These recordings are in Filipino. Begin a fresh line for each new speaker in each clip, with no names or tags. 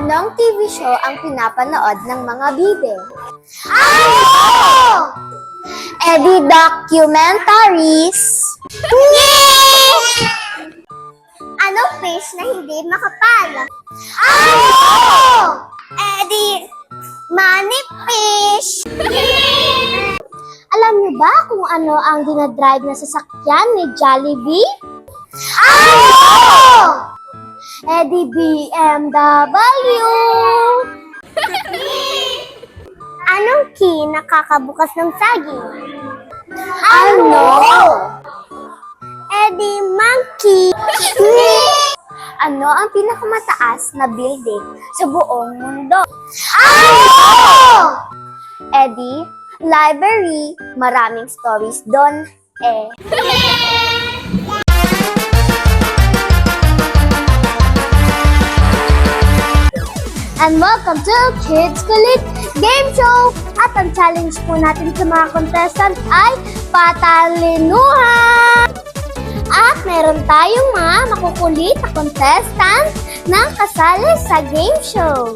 Anong TV show ang pinapanood ng mga bibe? Ano? Edi documentaries. Anong fish na hindi makapal? Ano? Edi manipfish. Alam niyo ba kung ano ang dinadrive na sasakyan ni Jollibee? Ano? Edi BMW. Anong key nakakabukas ng saging? Ano? Edi monkey. Ano ang pinakamataas na building sa buong mundo? Ano? Edi library. Maraming stories doon eh. And welcome to Kids Kulit Game Show! At ang challenge po natin sa mga contestant ay patalinuhan! At meron tayong mga makukulit na contestant na kasali sa game show.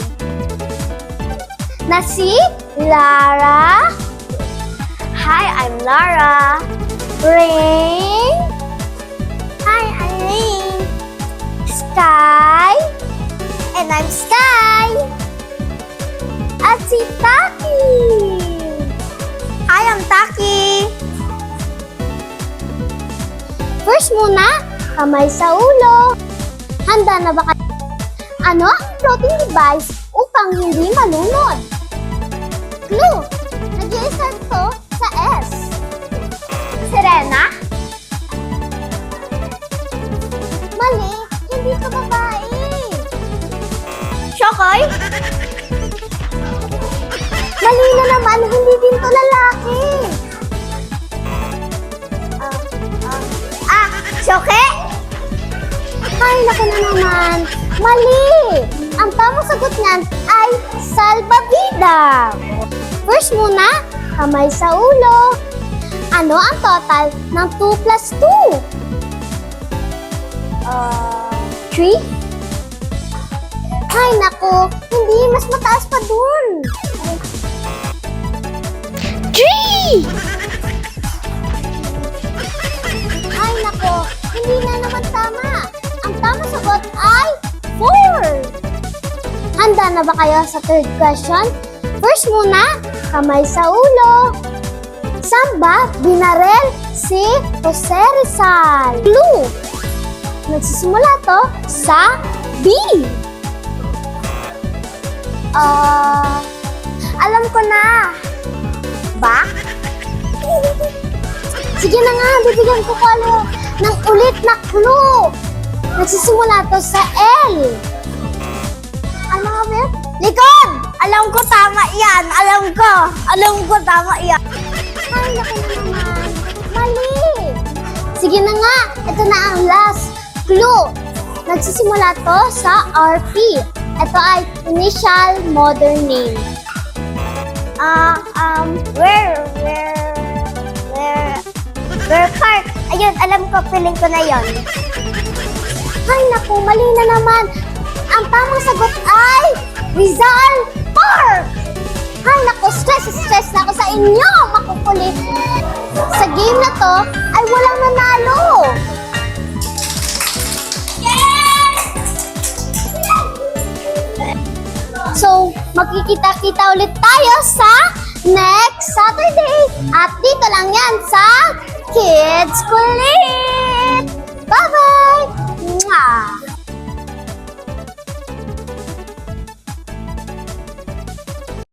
Na si Lara. Hi, I'm Lara. Rain. Hi, I'm Rain. Sky. And I'm Sky! At si Taki! Hi, I'm Taki! First muna, kamay sa ulo. Handa na ba kayo? Ano ang floating device upang hindi malunod? Clue! Nag-i-start to sa S. Serena? Mali, hindi ka babae. Shokoy? Mali na naman, hindi din to lalaki. Shoke? Ay, naku na naman. Mali! Ang tamang sagot niyan ay salbabida. First muna, kamay sa ulo. Ano ang total ng 2 plus 2? 3? Ay, naku! Hindi! Mas mataas pa dun! 3! Ay, naku! Hindi na naman tama! Ang tamang sagot ay 4! Handa na ba kayo sa third question? First muna, kamay sa ulo. Saan ba binarel si Jose Rizal? Clue! Nagsisimula to sa B. Alam ko na. Back? Sige na nga, bibigyan ko kayo ng ulit na clue. Nagsisimula to sa L. Ano nga ba? Likod! Alam ko tama yan. Alam ko tama yan. Ay, naku na naman. Mali. Sige na nga, ito na ang last clue. Nagsisimula to sa RP. Ito ay initial modern name. Where park? Ayun, alam ko, feeling ko na yon. Ay, naku, mali na naman. Ang tamang sagot ay Rizal Park! Ay, naku, stress na ako sa inyo, makukulit. Sa game na to, ay walang nanalo. So, magkikita-kita ulit tayo sa next Saturday. At dito lang yan sa Kids Kulit! Bye-bye!